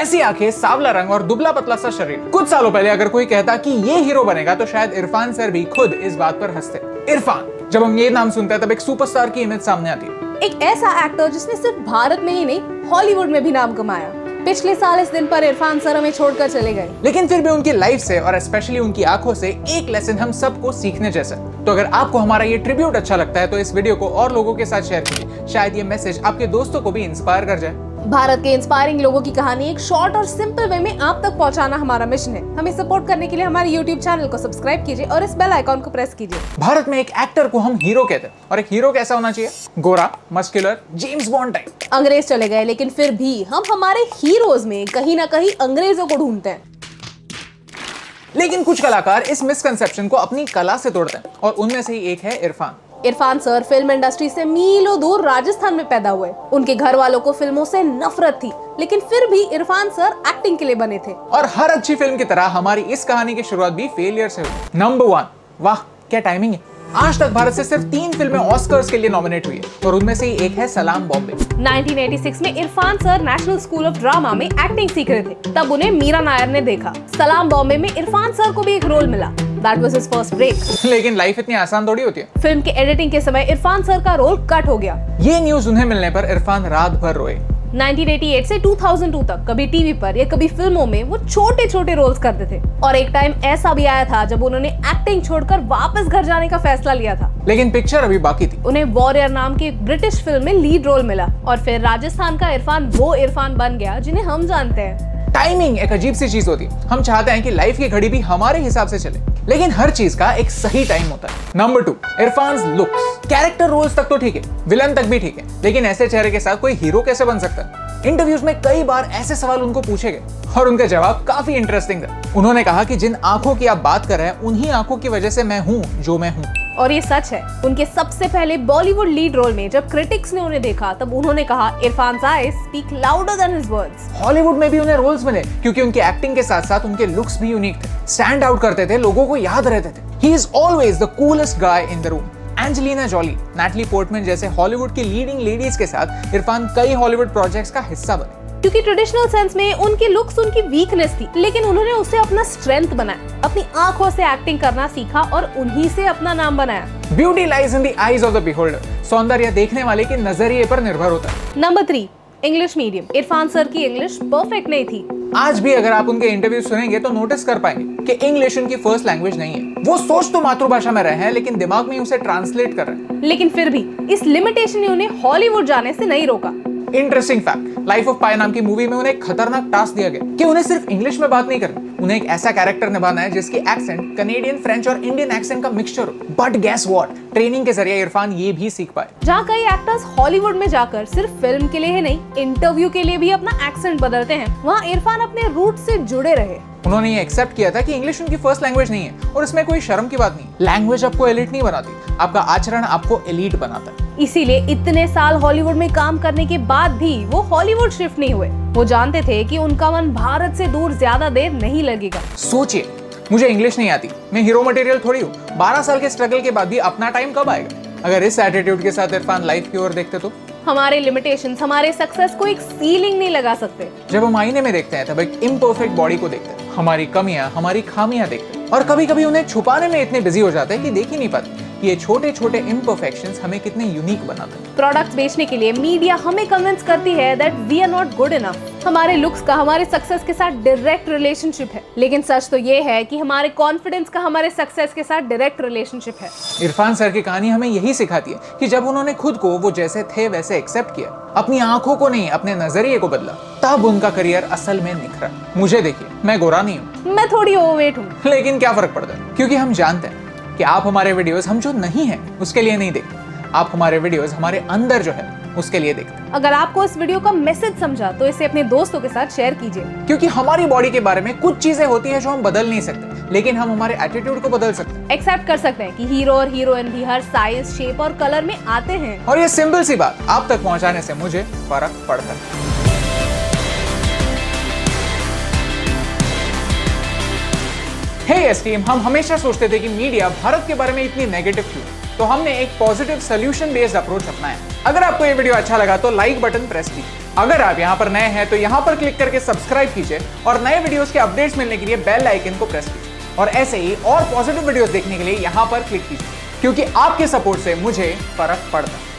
ऐसी आंखें, सांवला रंग और दुबला पतला सा शरीर। कुछ सालों पहले अगर कोई कहता कि ये हीरो बनेगा तो शायद इरफान सर भी खुद इस बात पर हंसते। इरफान, जब हम ये नाम सुनते हैं तब एक सुपरस्टार की इमेज सामने आती है। एक ऐसा एक्टर जिसने सिर्फ भारत में ही नहीं हॉलीवुड में भी नाम कमाया। पिछले साल इस दिन पर इरफान सर हमें छोड़कर चले गए, लेकिन फिर भी उनकी लाइफ से और स्पेशली उनकी आंखों से एक लेसन हम सबको सीखने जैसा। तो अगर आपको हमारा ये ट्रिब्यूट अच्छा लगता है तो इस वीडियो को और लोगों के साथ शेयर कीजिए, शायद ये मैसेज आपके दोस्तों को भी इंस्पायर कर जाए। भारत के इंस्पायरिंग लोगों की कहानी एक शॉर्ट और सिंपल वे में आप तक पहुंचाना हमारा मिशन है। हमें सपोर्ट करने के लिए हमारे YouTube चैनल को सब्सक्राइब कीजिए और इस बेल आइकॉन को प्रेस कीजिए। भारत में एक एक्टर को हम हीरो कहते हैं, और एक हीरो कैसा होना चाहिए? गोरा, मस्कुलर, जेम्स बॉन्ड टाइप। अंग्रेज चले गए लेकिन फिर भी हम हमारे हीरोज में कहीं ना कहीं अंग्रेजों को ढूंढते हैं। लेकिन कुछ कलाकार इस मिसकंसेप्शन को अपनी कला से तोड़ते हैं, और उनमें से ही एक है Irfan. Irfan sir film industry से मीलों दूर राजस्थान में पैदा हुए। उनके घर वालों को फिल्मों से नफरत थी, लेकिन फिर भी इरफान सर एक्टिंग के लिए बने थे। और हर अच्छी फिल्म की तरह हमारी इस कहानी की शुरुआत भी फेलियर से हुई। नंबर 1, वाह क्या टाइमिंग है। आज तक भारत से सिर्फ 3 फिल्में ऑस्कर्स के लिए नॉमिनेट हुई है, और उनमें से ही एक है सलाम बॉम्बे। 1986 में Irfan sir national school of drama में एक्टिंग सीख रहे थे, तब उन्हें मीरा नायर ने देखा। सलाम बॉम्बे में इरफान सर को भी एक रोल मिला। That was his first break. लेकिन लाइफ इतनी आसान थोड़ी होती है। फिल्म के एडिटिंग के समय इरफान सर का रोल कट हो गया। ये न्यूज उन्हें मिलने पर इरफान रात भर रोए। 1988 से 2002 तक कभी टीवी पर या कभी फिल्मों में वो छोटे छोटे रोल्स करते थे, और एक टाइम ऐसा भी आया था जब उन्होंने एक्टिंग छोड़कर वापस घर जाने का फैसला लिया था। लेकिन पिक्चर अभी बाकी थी। उन्हें वॉरियर नाम की ब्रिटिश फिल्म में लीड रोल मिला, और फिर राजस्थान का इरफान वो इरफान बन गया जिन्हें हम जानते हैं। टाइमिंग एक अजीब सी चीज होती है। हम चाहते हैं कि लाइफ की घड़ी भी हमारे हिसाब से चले, लेकिन हर चीज का एक सही टाइम होता है। Number 2, Irrfan's looks. Character roles तक तो ठीक है, विलन तक भी ठीक है, लेकिन ऐसे चेहरे के साथ कोई हीरो कैसे बन सकता है? इंटरव्यूज में कई बार ऐसे सवाल उनको पूछे गए, और उनका जवाब काफी इंटरेस्टिंग था। उन्होंने कहा कि जिन आंखों की आप बात कर रहे हैं, उन्हीं आंखों की वजह से मैं हूँ जो मैं हूँ। और ये सच है। उनके सबसे पहले बॉलीवुड लीड रोल में जब क्रिटिक्स ने उन्हें देखा, तब उन्होंने कहा Irrfan's eyes speak louder than his words. Hollywood में भी उन्हें रोल्स मिले क्योंकि उनकी एक्टिंग के साथ साथ उनके लुक्स भी यूनिक थे, स्टैंड आउट करते थे, लोगों को याद रहते थे। He is always the coolest guy in the room. Angelina Jolie, Natalie Portman जैसे हॉलीवुड की लीडिंग लेडीज के साथ इरफान कई हॉलीवुड प्रोजेक्ट्स का हिस्सा बने। क्योंकि ट्रेडिशनल सेंस में उनकी लुक्स उनकी वीकनेस थी, लेकिन उन्होंने उसे अपना स्ट्रेंथ बनाया। अपनी आंखों से एक्टिंग करना सीखा और उन्हीं से अपना नाम बनाया। Beauty lies in the eyes of the beholder. सौंदर्य देखने वाले के नजरिए पर निर्भर होता है। Number 3, English medium. Irfan sir की इंग्लिश परफेक्ट नहीं थी। आज भी अगर आप उनके इंटरव्यू सुनेंगे तो नोटिस कर पाएंगे कि इंग्लिश उनकी फर्स्ट लैंग्वेज नहीं है। वो सोच तो मातृभाषा में रहे हैं, लेकिन दिमाग में उसे ट्रांसलेट कर रहे हैं। लेकिन फिर भी इस लिमिटेशन ने उन्हें हॉलीवुड जाने से नहीं रोका। इंटरेस्टिंग फैक्ट, लाइफ ऑफ पाई नाम की मूवी में उन्हें एक खतरनाक टास्क दिया गया कि उन्हें सिर्फ इंग्लिश में बात नहीं करनी, उन्हें एक ऐसा कैरेक्टर निभाना है जिसकी एक्सेंट कनेडियन, फ्रेंच और इंडियन एक्सेंट का मिक्सचर हो। बट गेस व्हाट, ट्रेनिंग के जरिए इरफान ये भी सीख पाए। जहाँ कई एक्टर्स हॉलीवुड में जाकर सिर्फ फिल्म के लिए ही नहीं, इंटरव्यू के लिए भी अपना एक्सेंट बदलते हैं, वहाँ इरफान अपने रूट से जुड़े रहे। उन्होंने ये एक्सेप्ट किया था कि इंग्लिश उनकी फर्स्ट लैंग्वेज नहीं है, और इसमें कोई शर्म की बात नहीं। लैंग्वेज आपको एलिट नहीं बनाती, आपका आचरण आपको एलीट बनाता है। इसीलिए इतने साल हॉलीवुड में काम करने के बाद भी वो हॉलीवुड शिफ्ट नहीं हुए। वो जानते थे कि उनका मन भारत से दूर ज्यादा देर नहीं लगेगा। सोचिए, मुझे इंग्लिश नहीं आती, मैं हीरो मटेरियल थोड़ी हूँ। 12 साल के स्ट्रगल के बाद भी अपना टाइम कब आएगा? अगर इस एटीट्यूड के साथ इरफान लाइफ की ओर देखते तो। हमारे लिमिटेशंस हमारे सक्सेस को एक सीलिंग नहीं लगा सकते। जब हम आईने में देखते हैं तब एक इम्परफेक्ट बॉडी को देखते हैं, हमारी कमियां, हमारी खामियां देखते हैं, और कभी कभी उन्हें छुपाने में इतने बिजी हो जाते हैं कि देख ही नहीं पाते कि ये छोटे छोटे इम्परफेक्शंस हमें कितने यूनिक बनाते हैं। प्रोडक्ट्स बेचने के लिए मीडिया हमें कन्विंस करती है that we are not good enough. हमारे लुक्स का हमारे सक्सेस के साथ डायरेक्ट रिलेशनशिप है, लेकिन सच तो ये है कि हमारे कॉन्फिडेंस का हमारे सक्सेस के साथ डायरेक्ट रिलेशनशिप है। इरफान सर की कहानी हमें यही सिखाती है कि जब उन्होंने खुद को वो जैसे थे वैसे एक्सेप्ट किया, अपनी आंखों को नहीं अपने नजरिए को बदला, तब उनका करियर असल में निखरा। मुझे देखिए, मैं गोरा नहीं हूँ, मैं थोड़ी ओवरवेट हूँ, लेकिन क्या फर्क पड़ता है, क्योंकि हम जानते हैं कि आप हमारे वीडियोस हम जो नहीं है उसके लिए नहीं देखते, आप हमारे वीडियोस हमारे अंदर जो है उसके लिए देखते। अगर आपको इस वीडियो का मैसेज समझा तो इसे अपने दोस्तों के साथ शेयर कीजिए। क्योंकि हमारी बॉडी के बारे में कुछ चीजें होती है जो हम बदल नहीं सकते, लेकिन हम हमारे एटीट्यूड को बदल सकते हैं। एक्सेप्ट कर सकते हैं कि हीरो और हीरोइन भी हर साइज, शेप और कलर में आते हैं। और ये सिंपल सी बात आप तक पहुंचाने से मुझे फर्क पड़ता है। हे एस टीम, हम हमेशा सोचते थे कि मीडिया भारत के बारे में इतनी नेगेटिव क्यों, तो हमने एक पॉजिटिव सोल्यूशन बेस्ड अप्रोच अपनाया। अगर आपको ये वीडियो अच्छा लगा तो लाइक बटन प्रेस कीजिए। अगर आप यहाँ पर नए हैं तो यहाँ पर क्लिक करके सब्सक्राइब कीजिए और नए वीडियोस के अपडेट्स मिलने के लिए बेल आइकन को प्रेस कीजिए। और ऐसे ही और पॉजिटिव वीडियोस देखने के लिए यहाँ पर क्लिक कीजिए, क्योंकि आपके सपोर्ट से मुझे फर्क पड़ता है।